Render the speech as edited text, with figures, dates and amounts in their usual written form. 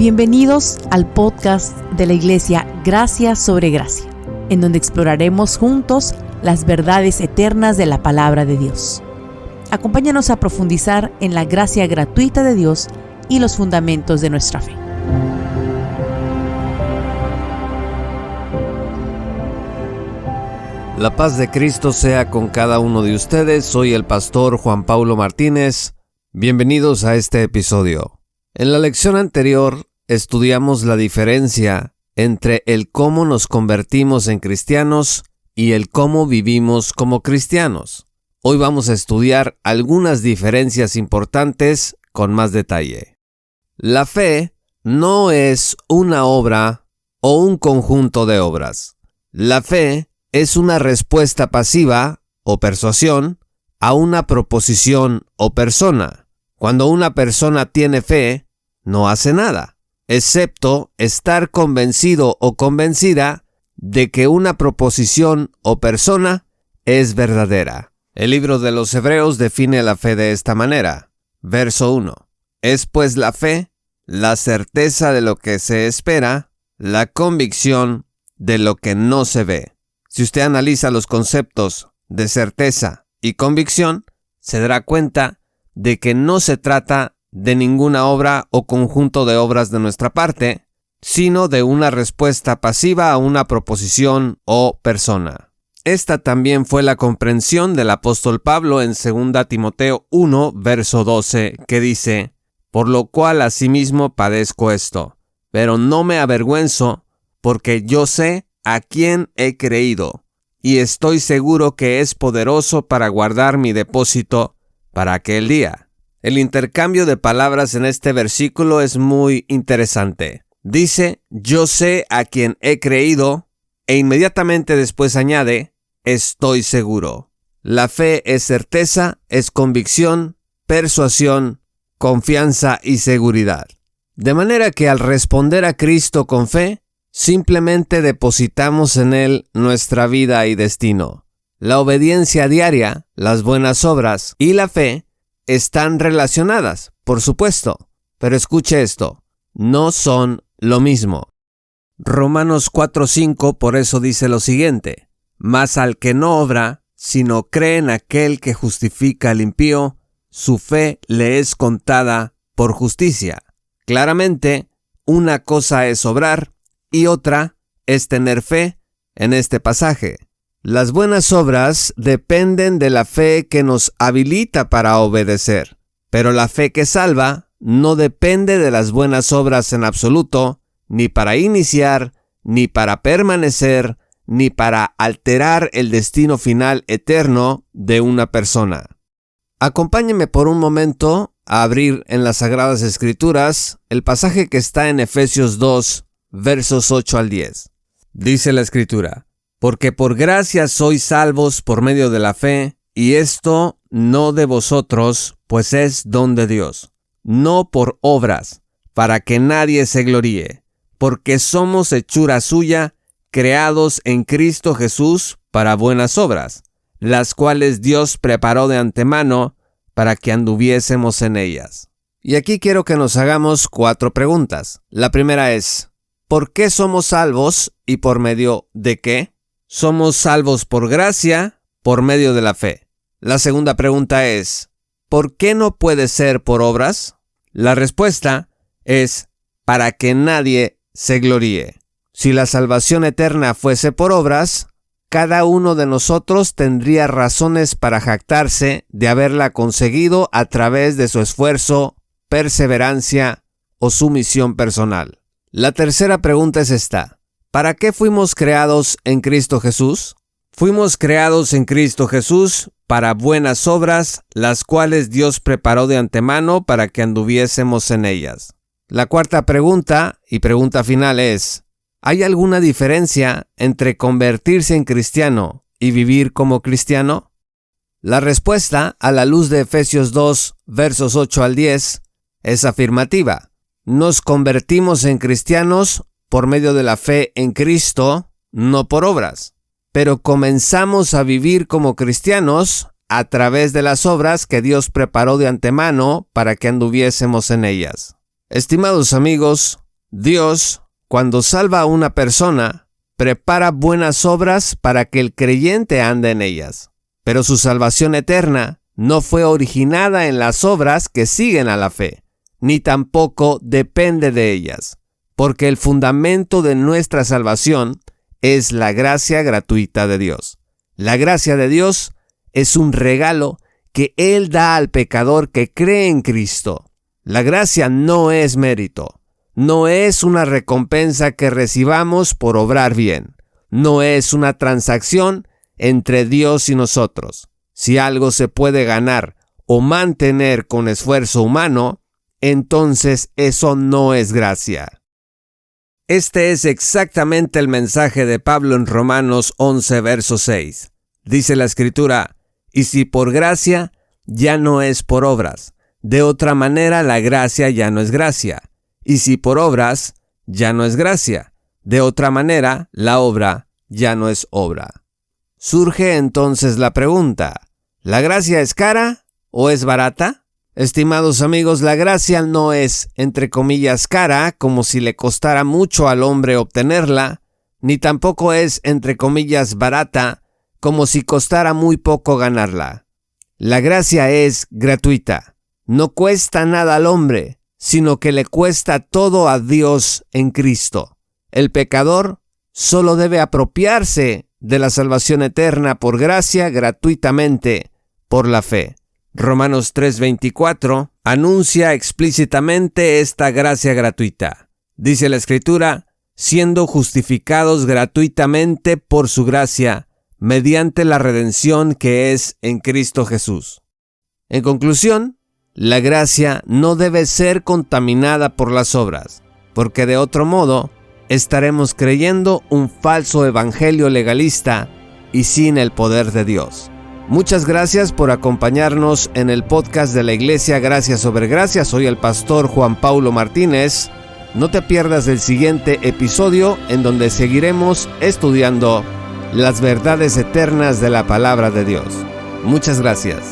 Bienvenidos al podcast de la Iglesia Gracia sobre Gracia, en donde exploraremos juntos las verdades eternas de la Palabra de Dios. Acompáñanos a profundizar en la gracia gratuita de Dios y los fundamentos de nuestra fe. La paz de Cristo sea con cada uno de ustedes. Soy el pastor Juan Paulo Martínez. Bienvenidos a este episodio. En la lección anterior estudiamos la diferencia entre el cómo nos convertimos en cristianos y el cómo vivimos como cristianos. Hoy vamos a estudiar algunas diferencias importantes con más detalle. La fe no es una obra o un conjunto de obras. La fe es una respuesta pasiva o persuasión a una proposición o persona. Cuando una persona tiene fe, no hace nada, excepto estar convencido o convencida de que una proposición o persona es verdadera. El libro de los Hebreos define la fe de esta manera. Verso 1. Es pues la fe, la certeza de lo que se espera, la convicción de lo que no se ve. Si usted analiza los conceptos de certeza y convicción, se dará cuenta de que no se trata de ninguna obra o conjunto de obras de nuestra parte, sino de una respuesta pasiva a una proposición o persona. Esta también fue la comprensión del apóstol Pablo en 2 Timoteo 1, verso 12, que dice: «Por lo cual asimismo padezco esto, pero no me avergüenzo, porque yo sé a quién he creído, y estoy seguro que es poderoso para guardar mi depósito para aquel día». El intercambio de palabras en este versículo es muy interesante. Dice, yo sé a quien he creído, e inmediatamente después añade, estoy seguro. La fe es certeza, es convicción, persuasión, confianza y seguridad. De manera que al responder a Cristo con fe, simplemente depositamos en Él nuestra vida y destino. La obediencia diaria, las buenas obras y la fe están relacionadas, por supuesto, pero escuche esto, no son lo mismo. Romanos 4:5 por eso dice lo siguiente: mas al que no obra, sino cree en aquel que justifica al impío, su fe le es contada por justicia. Claramente, una cosa es obrar y otra es tener fe en este pasaje. Las buenas obras dependen de la fe que nos habilita para obedecer, pero la fe que salva no depende de las buenas obras en absoluto, ni para iniciar, ni para permanecer, ni para alterar el destino final eterno de una persona. Acompáñeme por un momento a abrir en las Sagradas Escrituras el pasaje que está en Efesios 2, versos 8 al 10. Dice la Escritura: porque por gracia sois salvos por medio de la fe, y esto no de vosotros, pues es don de Dios, no por obras, para que nadie se gloríe, porque somos hechura suya, creados en Cristo Jesús para buenas obras, las cuales Dios preparó de antemano para que anduviésemos en ellas. Y aquí quiero que nos hagamos 4 preguntas. La primera es, ¿por qué somos salvos y por medio de qué? Somos salvos por gracia, por medio de la fe. La segunda pregunta es, ¿por qué no puede ser por obras? La respuesta es, para que nadie se gloríe. Si la salvación eterna fuese por obras, cada uno de nosotros tendría razones para jactarse de haberla conseguido a través de su esfuerzo, perseverancia o sumisión personal. La tercera pregunta es esta: ¿para qué fuimos creados en Cristo Jesús? Fuimos creados en Cristo Jesús para buenas obras, las cuales Dios preparó de antemano para que anduviésemos en ellas. La cuarta pregunta y pregunta final es: ¿hay alguna diferencia entre convertirse en cristiano y vivir como cristiano? La respuesta, a la luz de Efesios 2, versos 8 al 10, es afirmativa. Nos convertimos en cristianos por medio de la fe en Cristo, no por obras. Pero comenzamos a vivir como cristianos a través de las obras que Dios preparó de antemano para que anduviésemos en ellas. Estimados amigos, Dios, cuando salva a una persona, prepara buenas obras para que el creyente ande en ellas. Pero su salvación eterna no fue originada en las obras que siguen a la fe, ni tampoco depende de ellas, porque el fundamento de nuestra salvación es la gracia gratuita de Dios. La gracia de Dios es un regalo que Él da al pecador que cree en Cristo. La gracia no es mérito, no es una recompensa que recibamos por obrar bien, no es una transacción entre Dios y nosotros. Si algo se puede ganar o mantener con esfuerzo humano, entonces eso no es gracia. Este es exactamente el mensaje de Pablo en Romanos 11, verso 6. Dice la Escritura: y si por gracia, ya no es por obras. De otra manera, la gracia ya no es gracia. Y si por obras, ya no es gracia. De otra manera, la obra ya no es obra. Surge entonces la pregunta: ¿la gracia es cara o es barata? Estimados amigos, la gracia no es, entre comillas, cara, como si le costara mucho al hombre obtenerla, ni tampoco es, entre comillas, barata, como si costara muy poco ganarla. La gracia es gratuita. No cuesta nada al hombre, sino que le cuesta todo a Dios en Cristo. El pecador solo debe apropiarse de la salvación eterna por gracia gratuitamente por la fe. Romanos 3:24 anuncia explícitamente esta gracia gratuita. Dice la Escritura: siendo justificados gratuitamente por su gracia, mediante la redención que es en Cristo Jesús. En conclusión, la gracia no debe ser contaminada por las obras, porque de otro modo estaremos creyendo un falso evangelio legalista y sin el poder de Dios. Muchas gracias por acompañarnos en el podcast de la Iglesia Gracia sobre Gracia. Soy el pastor Juan Paulo Martínez. No te pierdas el siguiente episodio, en donde seguiremos estudiando las verdades eternas de la palabra de Dios. Muchas gracias.